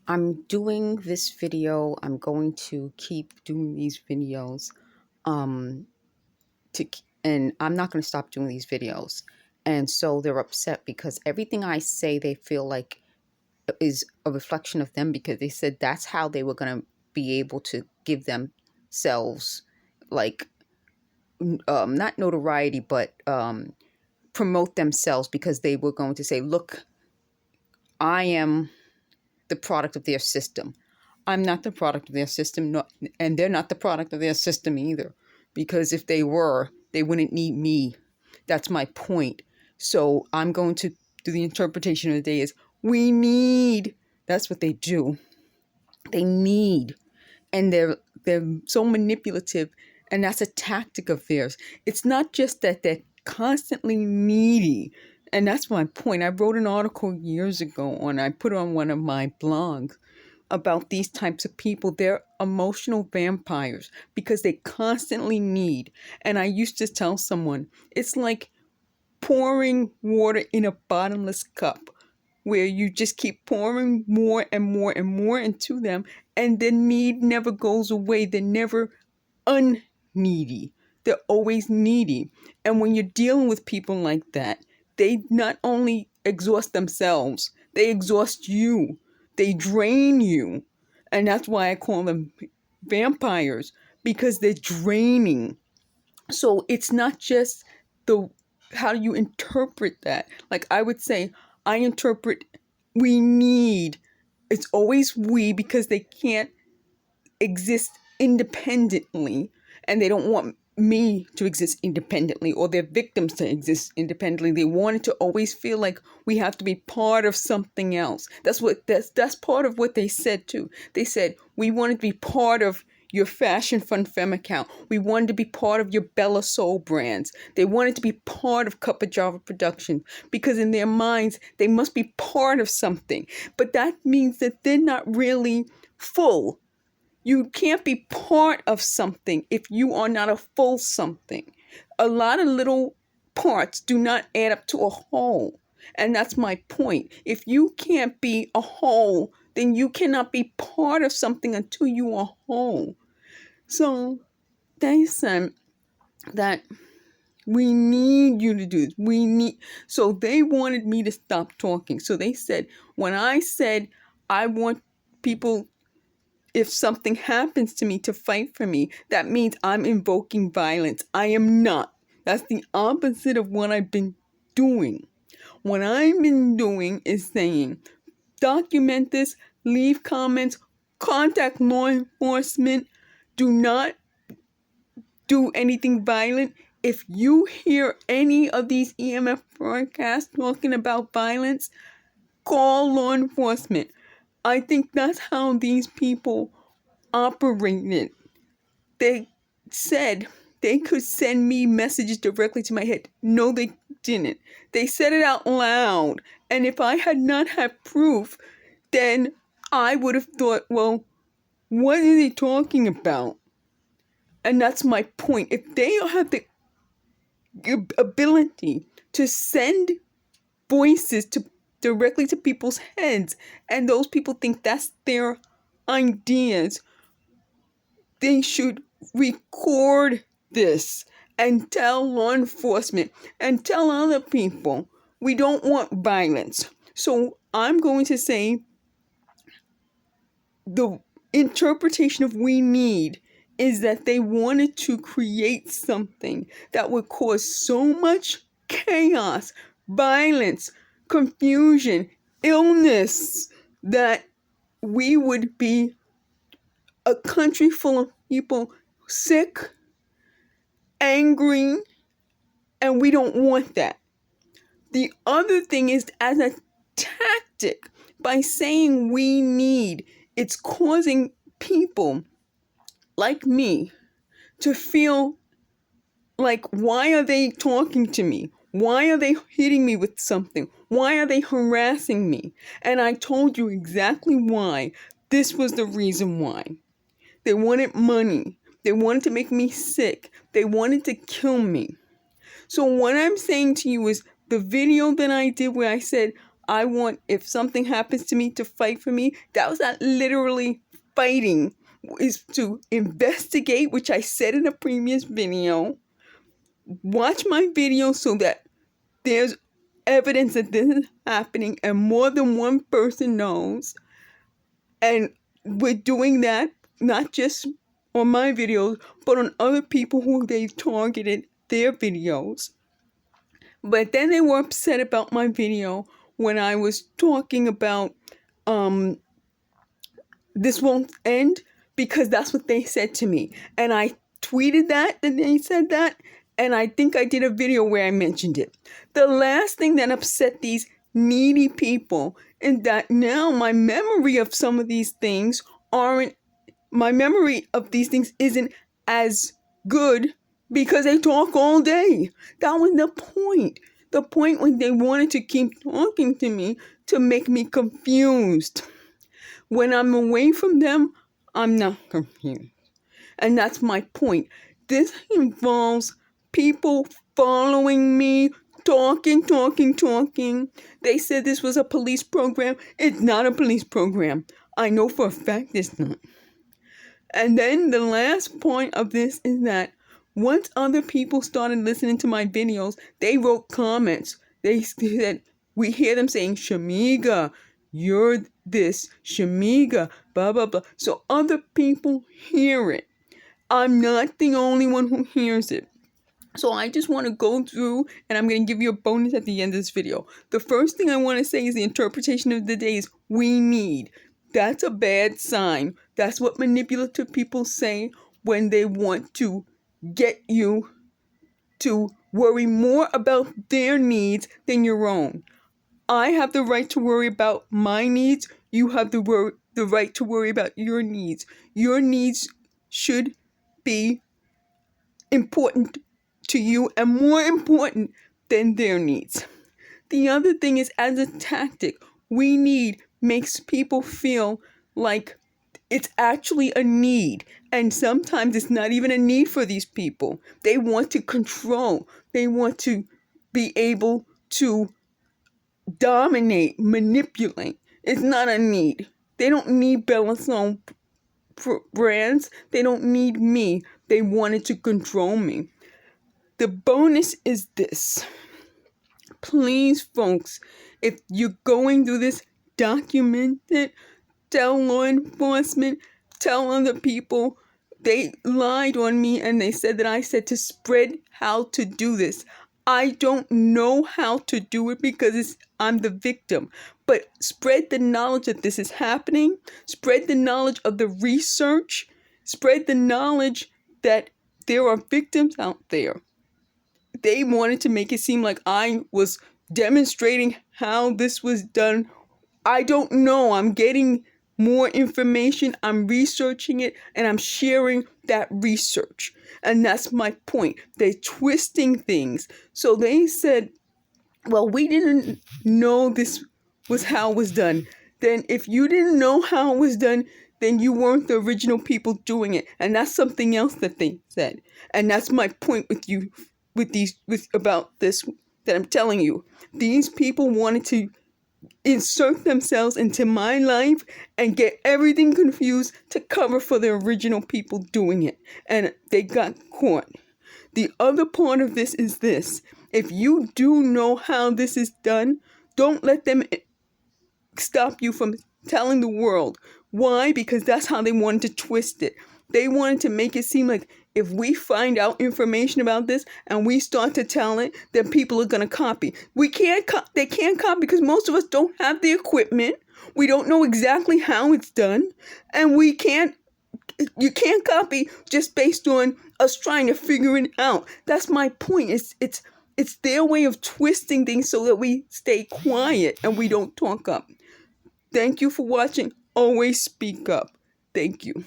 I'm doing this video. I'm going to keep doing these videos. Um, and I'm not going to stop doing these videos. And so they're upset because everything I say, they feel like is a reflection of them because they said that's how they were going to be able to give themselves like not notoriety, but promote themselves because they were going to say, look, I am the product of their system. I'm not the product of their system, and they're not the product of their system either. Because if they were, they wouldn't need me. That's my point. So I'm going to do the interpretation of the day is we need. That's what they do. They need, and they're so manipulative, and that's a tactic of theirs. It's not just that they're constantly needy, and that's my point. I wrote an article years ago I put it on one of my blogs about these types of people. They're emotional vampires because they constantly need. And I used to tell someone, it's like pouring water in a bottomless cup where you just keep pouring more and more and more into them, and the need never goes away. They're never unneedy. They're always needy. And when you're dealing with people like that, they not only exhaust themselves, they exhaust you. They drain you. And that's why I call them vampires, because they're draining. So it's not just the how do you interpret that? Like I would say, I interpret we need. It's always we because they can't exist independently, and they don't want me to exist independently or their victims to exist independently. They wanted to always feel like we have to be part of something else. That's part of what they said too. They said we wanted to be part of your Fashion Fun Femme account. We wanted to be part of your Bella Soul brands. They wanted to be part of Cup of Java production because in their minds they must be part of something. But that means that they're not really full. You can't be part of something if you are not a full something. A lot of little parts do not add up to a whole. And that's my point. If you can't be a whole, then you cannot be part of something until you are whole. So they said that we need you to do this. So they wanted me to stop talking. So they said, when I said I want people, if something happens to me, to fight for me, that means I'm invoking violence. I am not. That's the opposite of what I've been doing. What I've been doing is saying, document this, leave comments, contact law enforcement, do not do anything violent. If you hear any of these EMF broadcasts talking about violence, call law enforcement. I think that's how these people operated. They said they could send me messages directly to my head. No, they didn't. They said it out loud. And if I had not had proof, then I would have thought, well, what are they talking about? And that's my point. If they have the ability to send voices directly to people's heads, and those people think that's their ideas, they should record this and tell law enforcement and tell other people we don't want violence. So I'm going to say the interpretation of we need is that they wanted to create something that would cause so much chaos, violence, confusion, illness, that we would be a country full of people sick, angry, and we don't want that. The other thing is, as a tactic, by saying we need, it's causing people like me to feel like, why are they talking to me? Why are they hitting me with something? Why are they harassing me? And I told you exactly why. This was the reason why. They wanted money. They wanted to make me sick. They wanted to kill me. So what I'm saying to you is the video that I did where I said, I want, if something happens to me, to fight for me. That was not literally fighting, is to investigate, which I said in a previous video. Watch my video so that there's evidence that this is happening and more than one person knows. And we're doing that not just on my videos, but on other people who they've targeted their videos. But then they were upset about my video when I was talking about this won't end, because that's what they said to me. And I tweeted that, and they said that, and I think I did a video where I mentioned it. The last thing that upset these needy people is that now my memory of some of these things isn't as good because they talk all day. That was the point. The point when they wanted to keep talking to me to make me confused. When I'm away from them, I'm not confused. And that's my point. This involves people following me, talking. They said this was a police program. It's not a police program. I know for a fact it's not. And then the last point of this is that once other people started listening to my videos, they wrote comments. They said, we hear them saying, Shamega, you're this, Shamega, blah, blah, blah. So other people hear it. I'm not the only one who hears it. So I just want to go through, and I'm going to give you a bonus at the end of this video. The first thing I want to say is the interpretation of the day is we need. That's a bad sign. That's what manipulative people say when they want to get you to worry more about their needs than your own. I have the right to worry about my needs. You have the right to worry about your needs. Your needs should be important to you and more important than their needs. The other thing is, as a tactic, we need makes people feel like it's actually a need. And sometimes it's not even a need for these people. They want to control. They want to be able to dominate, manipulate. It's not a need. They don't need Bellasone brands. They don't need me. They wanted to control me. The bonus is this. Please, folks, if you're going through this, document it. Tell law enforcement. Tell other people. They lied on me and they said that I said to spread how to do this. I don't know how to do it because I'm the victim. But spread the knowledge that this is happening. Spread the knowledge of the research. Spread the knowledge that there are victims out there. They wanted to make it seem like I was demonstrating how this was done. I don't know. I'm getting more information. I'm researching it and I'm sharing that research. And that's my point. They're twisting things. So they said, well, we didn't know this was how it was done. Then if you didn't know how it was done, then you weren't the original people doing it. And that's something else that they said. And that's my point with you, about this that I'm telling you. These people wanted to insert themselves into my life and get everything confused to cover for the original people doing it. And they got caught. The other part of this is this. If you do know how this is done, don't let them stop you from telling the world. Why? Because that's how they wanted to twist it. They wanted to make it seem like if we find out information about this and we start to tell it, then people are going to copy. They can't copy because most of us don't have the equipment. We don't know exactly how it's done. And you can't copy just based on us trying to figure it out. That's my point. It's their way of twisting things so that we stay quiet and we don't talk up. Thank you for watching. Always speak up. Thank you.